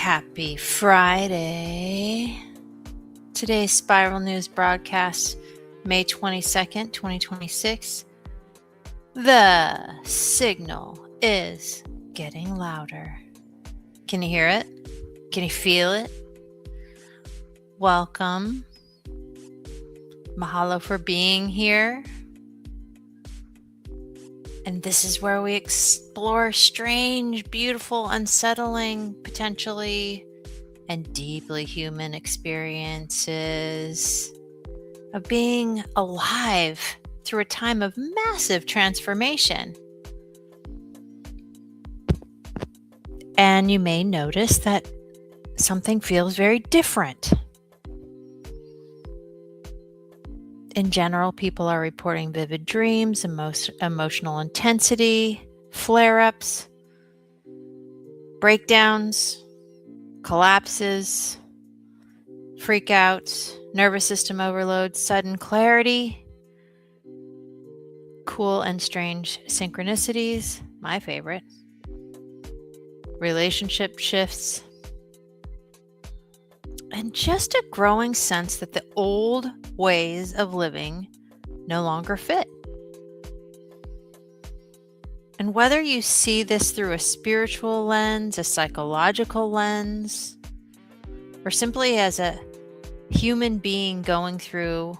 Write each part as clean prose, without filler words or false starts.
Happy Friday. Today's Spiral News broadcast, May 22nd, 2026. The signal is getting louder. Can you hear it? Can you feel it? Welcome. Mahalo for being here. And this is where we explore strange, beautiful, unsettling, potentially, and deeply human experiences of being alive through a time of massive transformation. And you may notice that something feels very different. In general, people are reporting vivid dreams, emotional intensity, flare-ups, breakdowns, collapses, freakouts, nervous system overload, sudden clarity, cool and strange synchronicities, my favorite, relationship shifts, and just a growing sense that the old ways of living no longer fit. And whether you see this through a spiritual lens, a psychological lens, or simply as a human being going through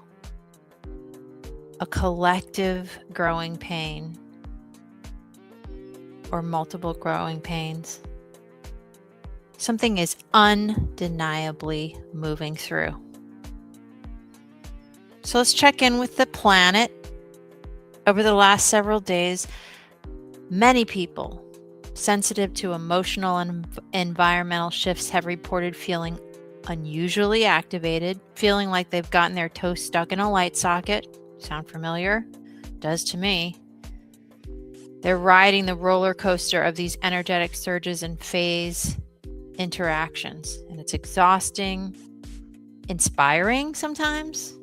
a collective growing pain or multiple growing pains, something is undeniably moving through. So let's check in with the planet. Over the last several days, many people sensitive to emotional and environmental shifts have reported feeling unusually activated, feeling like they've gotten their toe stuck in a light socket. Sound familiar? Does to me. They're riding the roller coaster of these energetic surges and phase interactions, and it's exhausting, inspiring sometimes,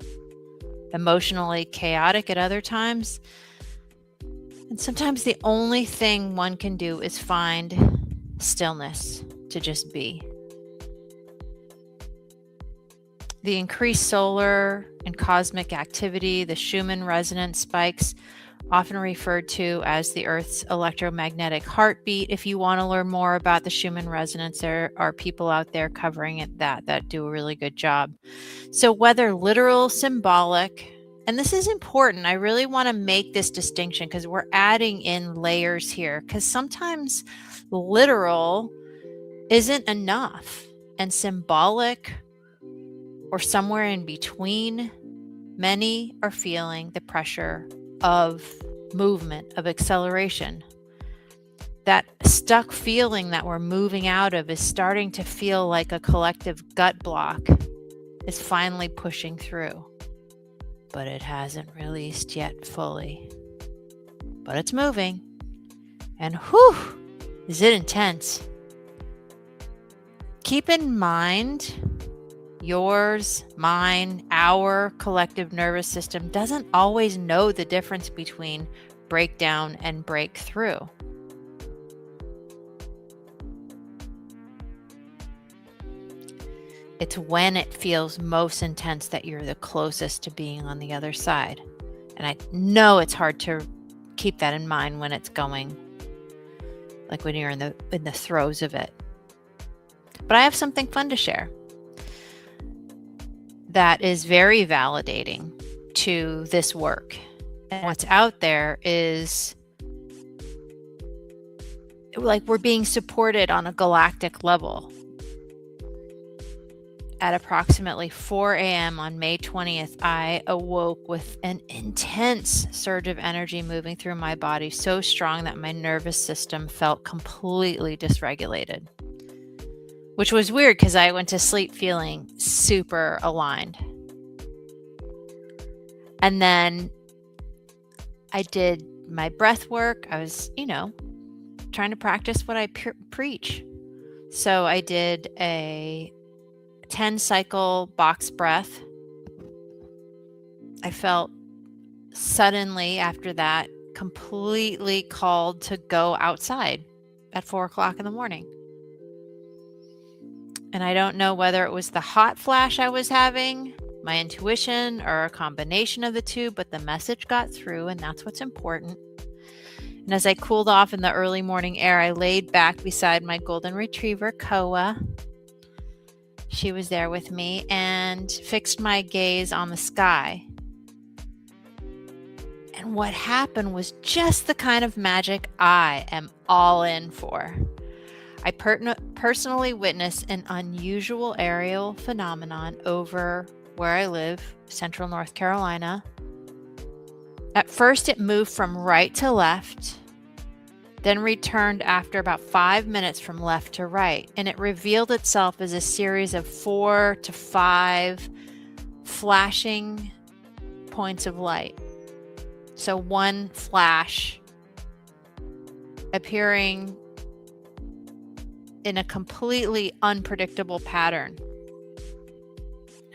emotionally chaotic at other times, and sometimes the only thing one can do is find stillness to just be. The increased solar and cosmic activity, the Schumann resonance spikes, often referred to as the Earth's electromagnetic heartbeat. If you want to learn more about the Schumann resonance, there are people out there covering it that do a really good job. So whether literal, symbolic, and this is important, I really want to make this distinction because we're adding in layers here, because sometimes literal isn't enough, and symbolic or somewhere in between, many are feeling the pressure of movement, of acceleration. That stuck feeling that we're moving out of is starting to feel like a collective gut block is finally pushing through. But it hasn't released yet fully. But it's moving. And whew, is it intense. Keep in mind, yours, mine, our collective nervous system doesn't always know the difference between breakdown and breakthrough. It's when it feels most intense that you're the closest to being on the other side. And I know it's hard to keep that in mind when it's going, like when you're in the throes of it. But I have something fun to share that is very validating to this work. And what's out there is like we're being supported on a galactic level. At approximately 4 a.m. on May 20th, I awoke with an intense surge of energy moving through my body, so strong that my nervous system felt completely dysregulated. Which was weird because I went to sleep feeling super aligned. And then I did my breath work. I was, trying to practice what I preach. So I did a 10 cycle box breath. I felt suddenly after that completely called to go outside at 4 o'clock in the morning. And I don't know whether it was the hot flash I was having, my intuition, or a combination of the two, but the message got through, and that's what's important. And as I cooled off in the early morning air, I laid back beside my golden retriever, Koa. She was there with me, and fixed my gaze on the sky. And what happened was just the kind of magic I am all in for. I personally witnessed an unusual aerial phenomenon over where I live, central North Carolina. At first, it moved from right to left, then returned after about 5 minutes from left to right, and it revealed itself as a series of 4 to 5 flashing points of light. So one flash appearing in a completely unpredictable pattern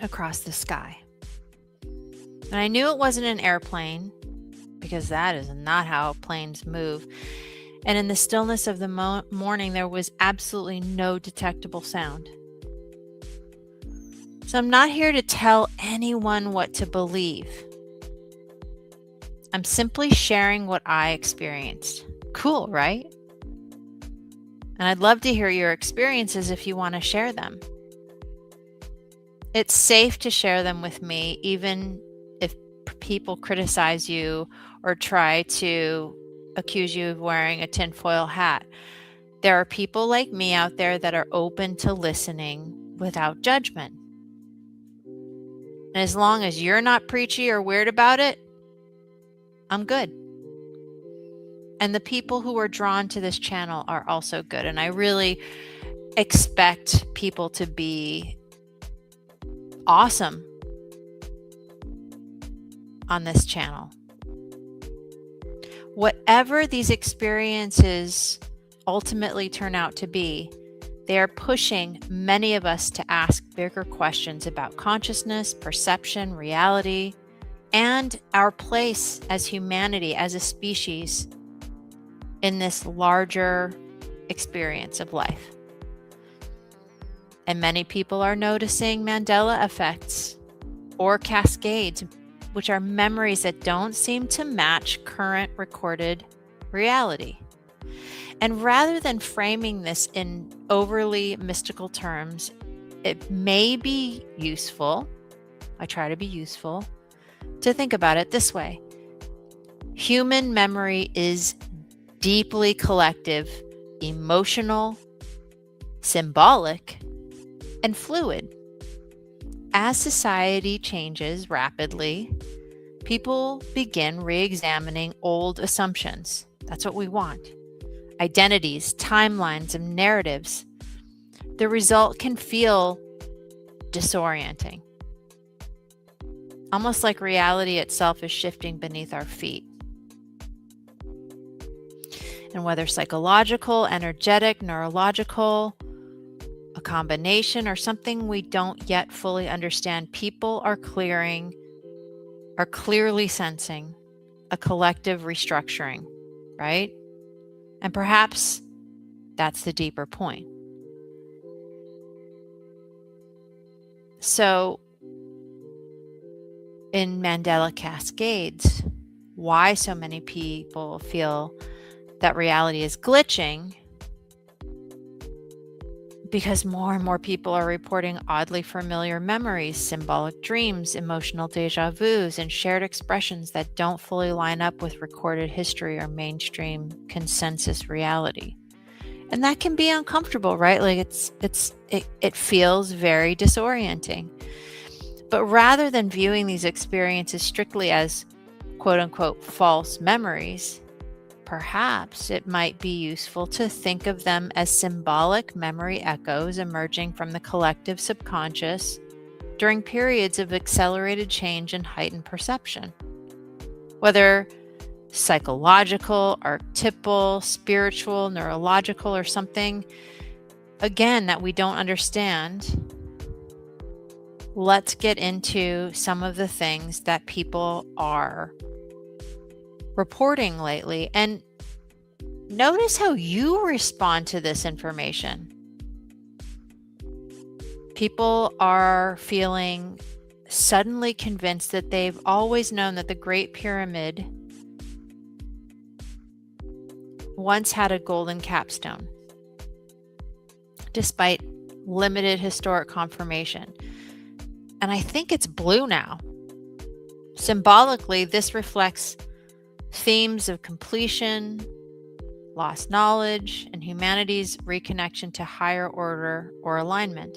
across the sky. And I knew it wasn't an airplane, because that is not how planes move. And in the stillness of the morning, there was absolutely no detectable sound. So I'm not here to tell anyone what to believe. I'm simply sharing what I experienced. Cool, right? And I'd love to hear your experiences if you want to share them. It's safe to share them with me, even if people criticize you or try to accuse you of wearing a tinfoil hat. There are people like me out there that are open to listening without judgment. And as long as you're not preachy or weird about it, I'm good. And the people who are drawn to this channel are also good. And I really expect people to be awesome on this channel. Whatever these experiences ultimately turn out to be, they are pushing many of us to ask bigger questions about consciousness, perception, reality, and our place as humanity, as a species, in this larger experience of life. And many people are noticing Mandela effects or cascades, which are memories that don't seem to match current recorded reality. And rather than framing this in overly mystical terms, it may be useful, I try to be useful, to think about it this way. Human memory is deeply collective, emotional, symbolic, and fluid. As society changes rapidly, people begin re-examining old assumptions. That's what we want. Identities, timelines, and narratives. The result can feel disorienting, almost like reality itself is shifting beneath our feet. And whether psychological, energetic, neurological, a combination, or something we don't yet fully understand, people are clearly sensing a collective restructuring, right? And perhaps that's the deeper point. So, in Mandela Cascades, why so many people feel that reality is glitching, because more and more people are reporting oddly familiar memories, symbolic dreams, emotional deja vus, and shared expressions that don't fully line up with recorded history or mainstream consensus reality. And that can be uncomfortable, right? Like it feels very disorienting. But rather than viewing these experiences strictly as quote unquote false memories, perhaps it might be useful to think of them as symbolic memory echoes emerging from the collective subconscious during periods of accelerated change and heightened perception. Whether psychological, archetypal, spiritual, neurological, or something, again, that we don't understand, let's get into some of the things that people are reporting lately, and notice how you respond to this information. People are feeling suddenly convinced that they've always known that the Great Pyramid once had a golden capstone, despite limited historic confirmation. And I think it's blue now. Symbolically, this reflects themes of completion, lost knowledge, and humanity's reconnection to higher order or alignment.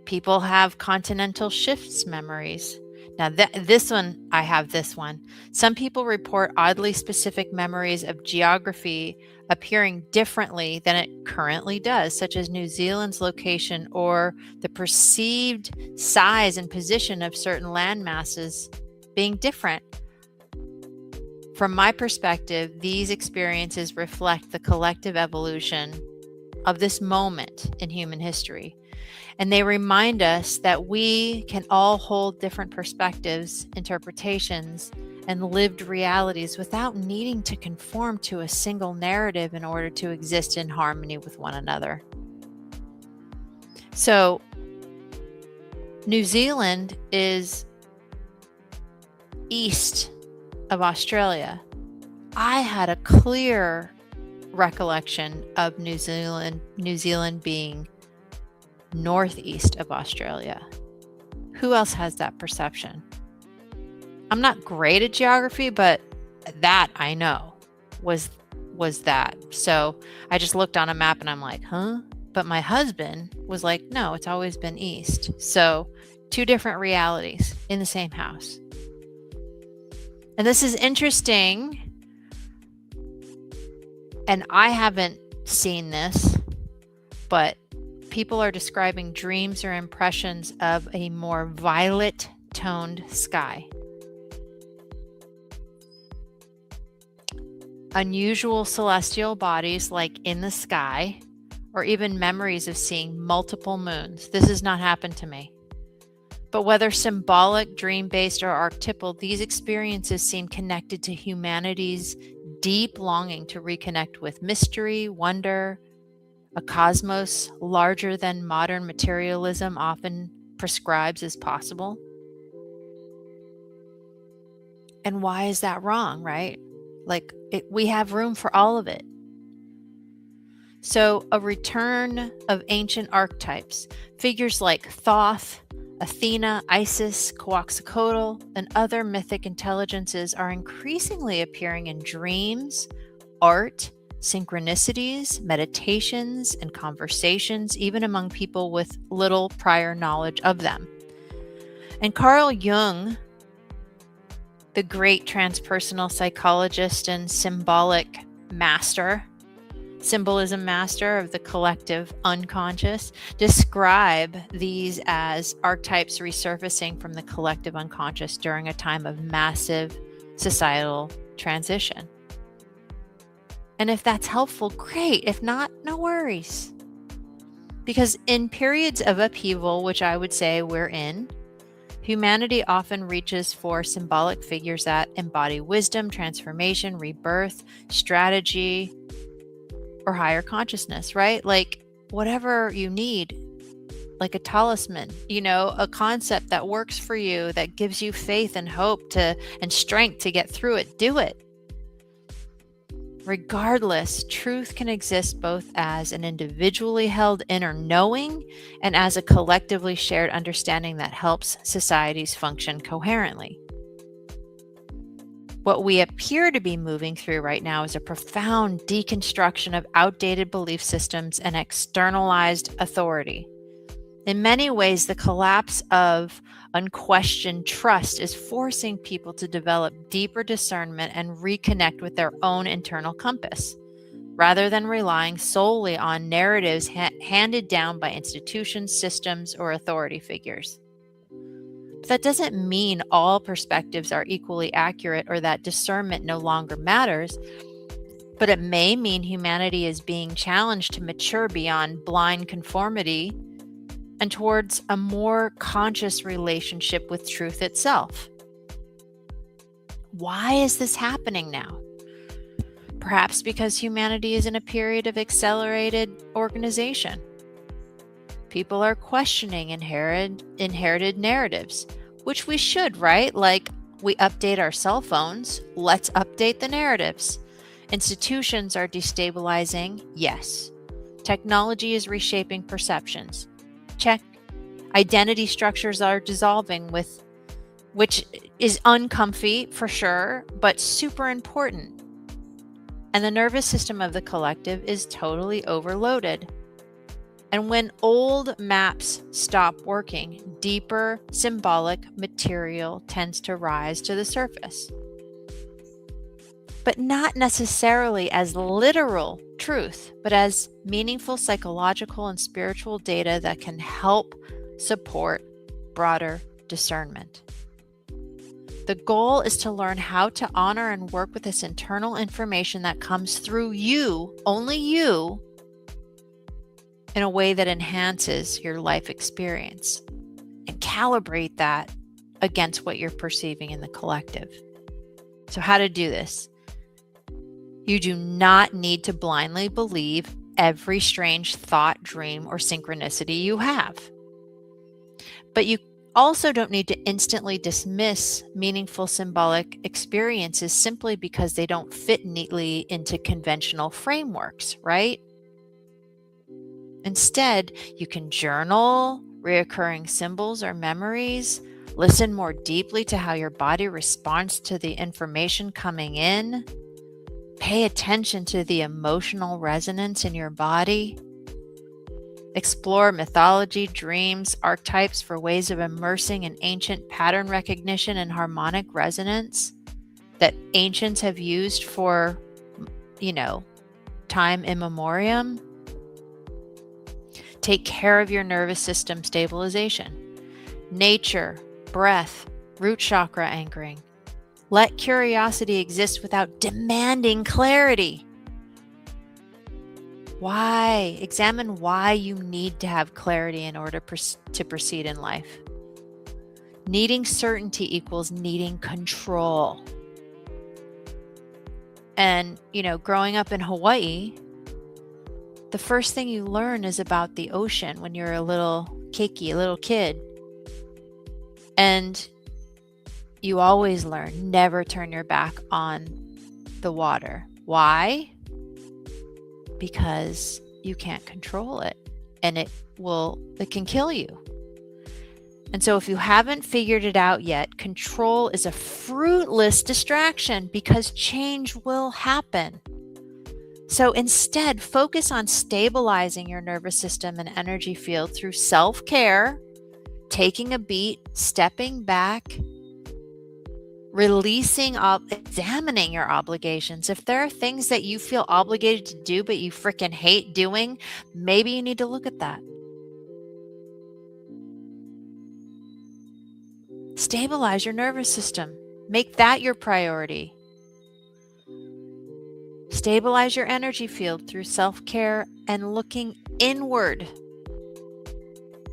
People have continental shifts memories. Now, I have this one. Some people report oddly specific memories of geography appearing differently than it currently does, such as New Zealand's location or the perceived size and position of certain land masses being different. From my perspective, these experiences reflect the collective evolution of this moment in human history. And they remind us that we can all hold different perspectives, interpretations, and lived realities without needing to conform to a single narrative in order to exist in harmony with one another. So, New Zealand is east of Australia. I had a clear recollection of New Zealand being northeast of Australia. Who else has that perception? I'm not great at geography, but that I know was that. So I just looked on a map and I'm like, huh? But my husband was like, no, it's always been east. So two different realities in the same house. And this is interesting. And I haven't seen this, but people are describing dreams or impressions of a more violet toned sky. Unusual celestial bodies like in the sky, or even memories of seeing multiple moons. This has not happened to me. But whether symbolic, dream-based, or archetypal, these experiences seem connected to humanity's deep longing to reconnect with mystery, wonder, a cosmos larger than modern materialism often prescribes as possible. And why is that wrong, right? We have room for all of it. So a return of ancient archetypes, figures like Thoth, Athena, Isis, Quetzalcoatl, and other mythic intelligences are increasingly appearing in dreams, art, synchronicities, meditations, and conversations, even among people with little prior knowledge of them. And Carl Jung, the great transpersonal psychologist and symbolism master of the collective unconscious, describe these as archetypes resurfacing from the collective unconscious during a time of massive societal transition. And if that's helpful, great. If not, no worries. Because in periods of upheaval, which I would say we're in, humanity often reaches for symbolic figures that embody wisdom, transformation, rebirth, strategy, or higher consciousness, right? Like whatever you need, like a talisman, a concept that works for you, that gives you faith and hope and strength to get through it, do it. Regardless, truth can exist both as an individually held inner knowing and as a collectively shared understanding that helps societies function coherently. What we appear to be moving through right now is a profound deconstruction of outdated belief systems and externalized authority. In many ways, the collapse of unquestioned trust is forcing people to develop deeper discernment and reconnect with their own internal compass, rather than relying solely on narratives handed down by institutions, systems, or authority figures. But that doesn't mean all perspectives are equally accurate or that discernment no longer matters, but it may mean humanity is being challenged to mature beyond blind conformity and towards a more conscious relationship with truth itself. Why is this happening now? Perhaps because humanity is in a period of accelerated organization. People are questioning inherited narratives, which we should, right? Like we update our cell phones, let's update the narratives. Institutions are destabilizing, yes. Technology is reshaping perceptions, check. Identity structures are dissolving, which is uncomfy for sure, but super important. And the nervous system of the collective is totally overloaded. And when old maps stop working, deeper symbolic material tends to rise to the surface. But not necessarily as literal truth, but as meaningful psychological and spiritual data that can help support broader discernment. The goal is to learn how to honor and work with this internal information that comes through you, only you, in a way that enhances your life experience, and calibrate that against what you're perceiving in the collective. So how to do this? You do not need to blindly believe every strange thought, dream, or synchronicity you have. But you also don't need to instantly dismiss meaningful symbolic experiences simply because they don't fit neatly into conventional frameworks, right? Instead, you can journal reoccurring symbols or memories, listen more deeply to how your body responds to the information coming in, pay attention to the emotional resonance in your body, explore mythology, dreams, archetypes for ways of immersing in ancient pattern recognition and harmonic resonance that ancients have used for, time immemorial. Take care of your nervous system stabilization. Nature, breath, root chakra anchoring. Let curiosity exist without demanding clarity. Why? Examine why you need to have clarity in order to proceed in life. Needing certainty equals needing control. And, growing up in Hawaii, the first thing you learn is about the ocean when you're a little kid. And you always learn, never turn your back on the water. Why? Because you can't control it and it can kill you. And so if you haven't figured it out yet, control is a fruitless distraction because change will happen. So instead, focus on stabilizing your nervous system and energy field through self-care, taking a beat, stepping back, releasing, examining your obligations. If there are things that you feel obligated to do, but you freaking hate doing, maybe you need to look at that. Stabilize your nervous system. Make that your priority. Stabilize your energy field through self-care and looking inward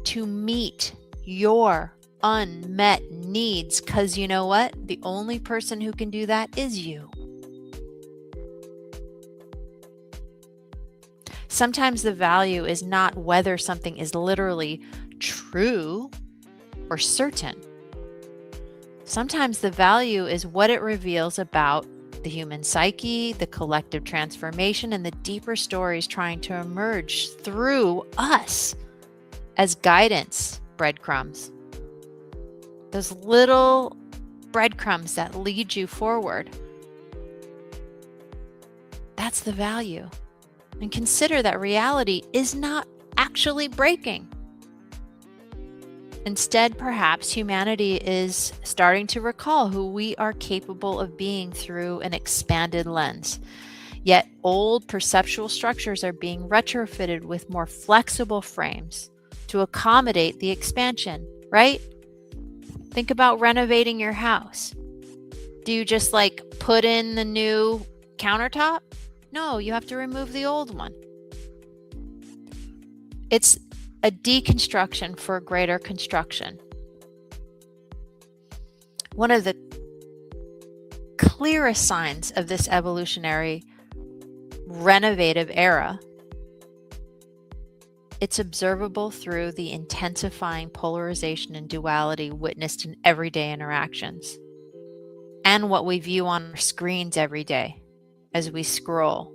to meet your unmet needs, because you know what? The only person who can do that is you. Sometimes the value is not whether something is literally true or certain. Sometimes the value is what it reveals about the human psyche, the collective transformation, and the deeper stories trying to emerge through us as guidance breadcrumbs. Those little breadcrumbs that lead you forward. That's the value. And consider that reality is not actually breaking. Instead, perhaps humanity is starting to recall who we are capable of being through an expanded lens. Yet old perceptual structures are being retrofitted with more flexible frames to accommodate the expansion, right? Think about renovating your house. Do you just put in the new countertop? No, you have to remove the old one. It's a deconstruction for greater construction. One of the clearest signs of this evolutionary renovative era It's observable through the intensifying polarization and duality witnessed in everyday interactions and what we view on our screens every day as we scroll.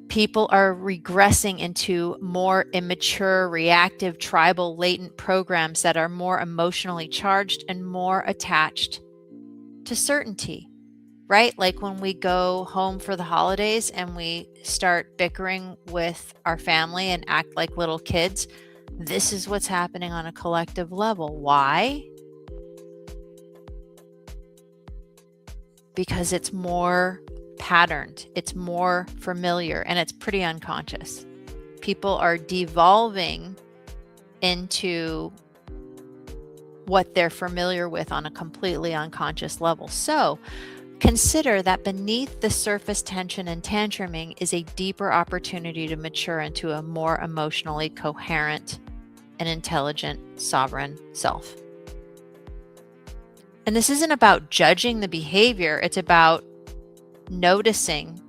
People are regressing into more immature, reactive, tribal, latent programs that are more emotionally charged and more attached to certainty, right? Like when we go home for the holidays and we start bickering with our family and act like little kids, this is what's happening on a collective level. Why? Because it's more patterned, it's more familiar, and it's pretty unconscious. People are devolving into what they're familiar with on a completely unconscious level. So consider that beneath the surface tension and tantruming is a deeper opportunity to mature into a more emotionally coherent and intelligent, sovereign self. And this isn't about judging the behavior, it's about noticing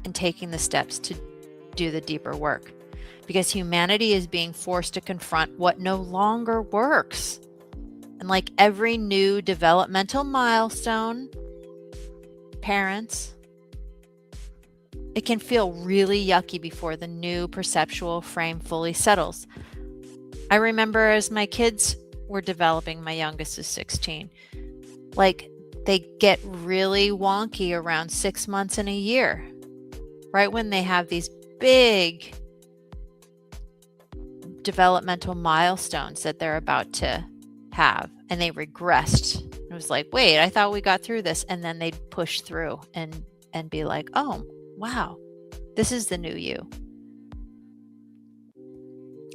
and taking the steps to do the deeper work. Because humanity is being forced to confront what no longer works. And like every new developmental milestone, parents, it can feel really yucky before the new perceptual frame fully settles. I remember as my kids were developing, my youngest is 16, like they get really wonky around 6 months and a year, right when they have these big developmental milestones that they're about to have, and they regressed. It was like, wait, I thought we got through this. And then they'd push through and be like, oh, wow, this is the new you.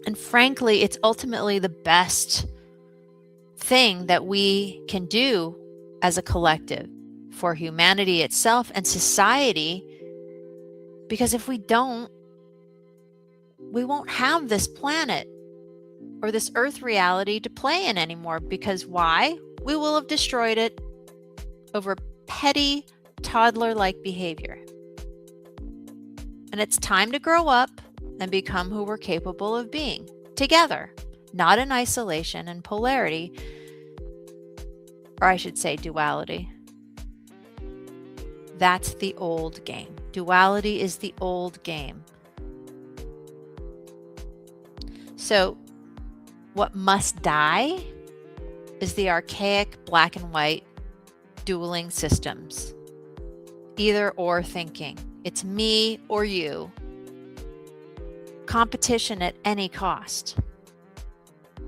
And frankly, it's ultimately the best thing that we can do as a collective for humanity itself and society, because if we don't, we won't have this planet or this earth reality to play in anymore. Because why? We will have destroyed it over petty toddler-like behavior. And it's time to grow up and become who we're capable of being together, not in isolation and polarity, or I should say duality. That's the old game. Duality is the old game. So what must die is the archaic black and white dueling systems, either or thinking. It's me or you. Competition at any cost.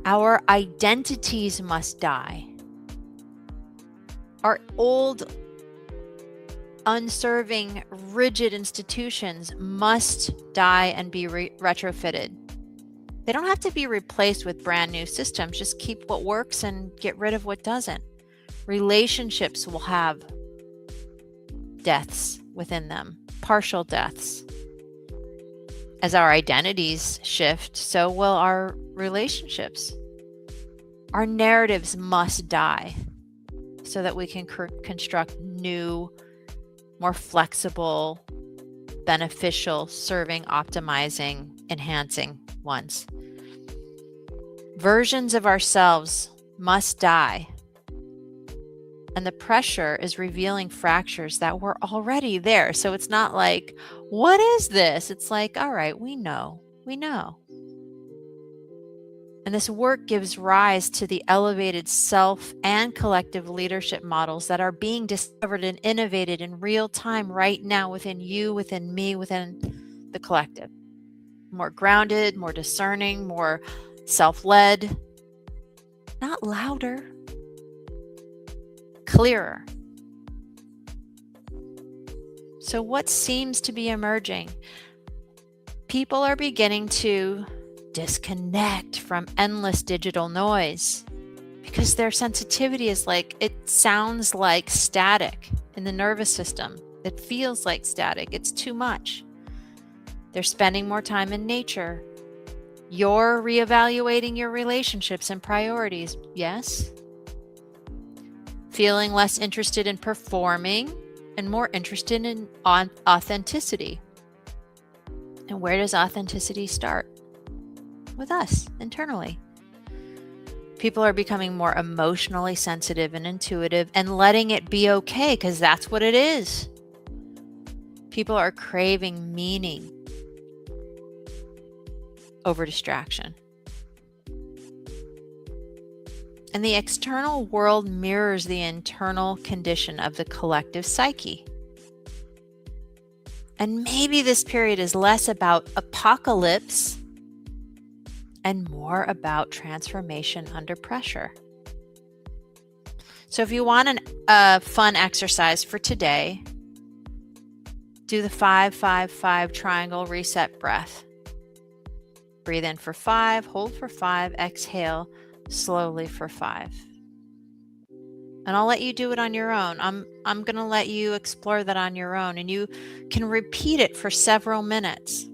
Our identities must die. Our old, unserving, rigid institutions must die and be retrofitted. They don't have to be replaced with brand new systems. Just keep what works and get rid of what doesn't. Relationships will have deaths within them, partial deaths. As our identities shift, so will our relationships. Our narratives must die so that we can construct new, more flexible, beneficial, serving, optimizing, enhancing ones. Versions of ourselves must die. And the pressure is revealing fractures that were already there. So it's not like, what is this? It's like, all right, we know. And this work gives rise to the elevated self and collective leadership models that are being discovered and innovated in real time right now within you, within me, within the collective. More grounded, more discerning, more self-led, not louder, clearer. So what seems to be emerging? People are beginning to disconnect from endless digital noise because their sensitivity is like, it sounds like static in the nervous system. It feels like static. It's too much. They're spending more time in nature. You're reevaluating your relationships and priorities. Yes. Feeling less interested in performing and more interested in authenticity. And where does authenticity start? With us, internally. People are becoming more emotionally sensitive and intuitive and letting it be okay, because that's what it is. People are craving meaning over distraction. And the external world mirrors the internal condition of the collective psyche. And maybe this period is less about apocalypse and more about transformation under pressure. So if you want a fun exercise for today, do the 5-5-5 triangle reset breath. Breathe in for 5, hold for 5, exhale slowly for 5. And I'll let you do it on your own. I'm going to let you explore that on your own, and you can repeat it for several minutes.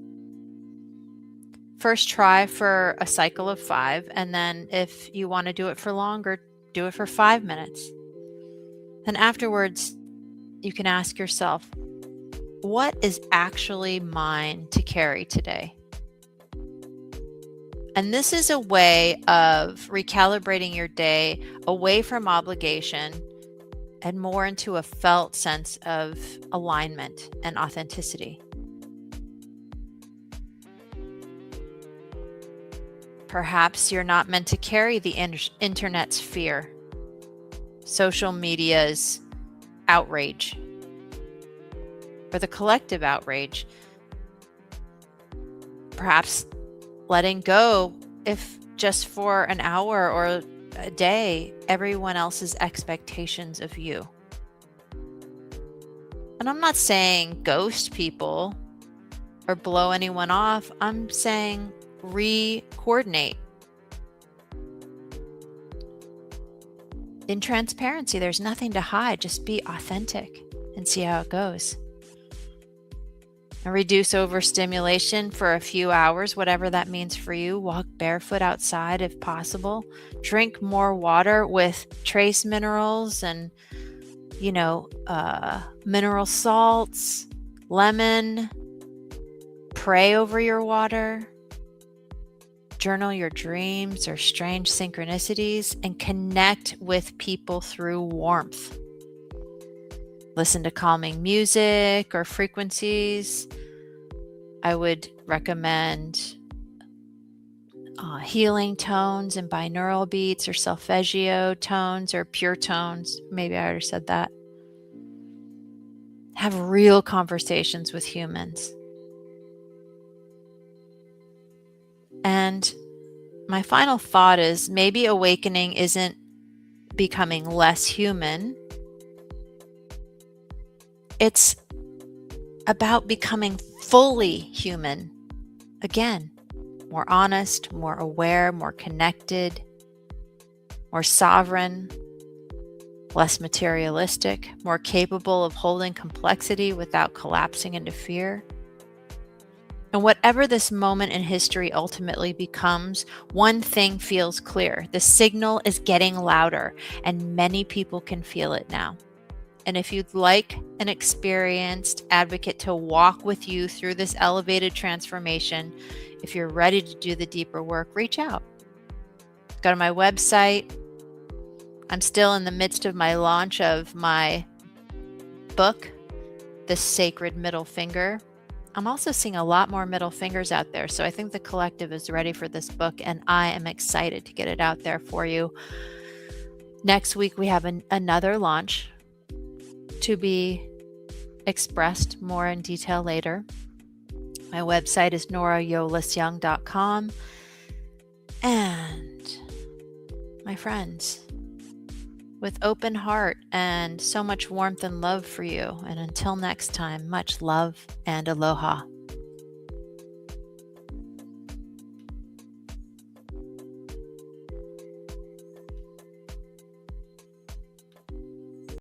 First, try for a cycle of 5, and then if you want to do it for longer, do it for 5 minutes. And afterwards, you can ask yourself, what is actually mine to carry today? And this is a way of recalibrating your day away from obligation and more into a felt sense of alignment and authenticity. Perhaps you're not meant to carry the internet's fear, social media's outrage, or the collective outrage. Perhaps letting go, if just for an hour or a day, everyone else's expectations of you. And I'm not saying ghost people or blow anyone off. I'm saying re-coordinate. In transparency, there's nothing to hide. Just be authentic and see how it goes. And reduce overstimulation for a few hours, whatever that means for you. Walk barefoot outside if possible. Drink more water with trace minerals and, mineral salts, lemon. Pray over your water. Journal your dreams or strange synchronicities, and connect with people through warmth. Listen to calming music or frequencies. I would recommend healing tones and binaural beats, or solfeggio tones, or pure tones. Maybe I already said that. Have real conversations with humans. And my final thought is, maybe awakening isn't becoming less human. It's about becoming fully human. Again, more honest, more aware, more connected, more sovereign, less materialistic, more capable of holding complexity without collapsing into fear. And whatever this moment in history ultimately becomes, one thing feels clear. The signal is getting louder, and many people can feel it now. And if you'd like an experienced advocate to walk with you through this elevated transformation, if you're ready to do the deeper work, reach out. Go to my website. I'm still in the midst of my launch of my book, The Sacred Middle Finger. I'm also seeing a lot more middle fingers out there. So I think the collective is ready for this book, and I am excited to get it out there for you. Next week, we have another launch to be expressed more in detail later. My website is norayolisyoung.com. And my friends, with open heart and so much warmth and love for you. And until next time, much love and aloha.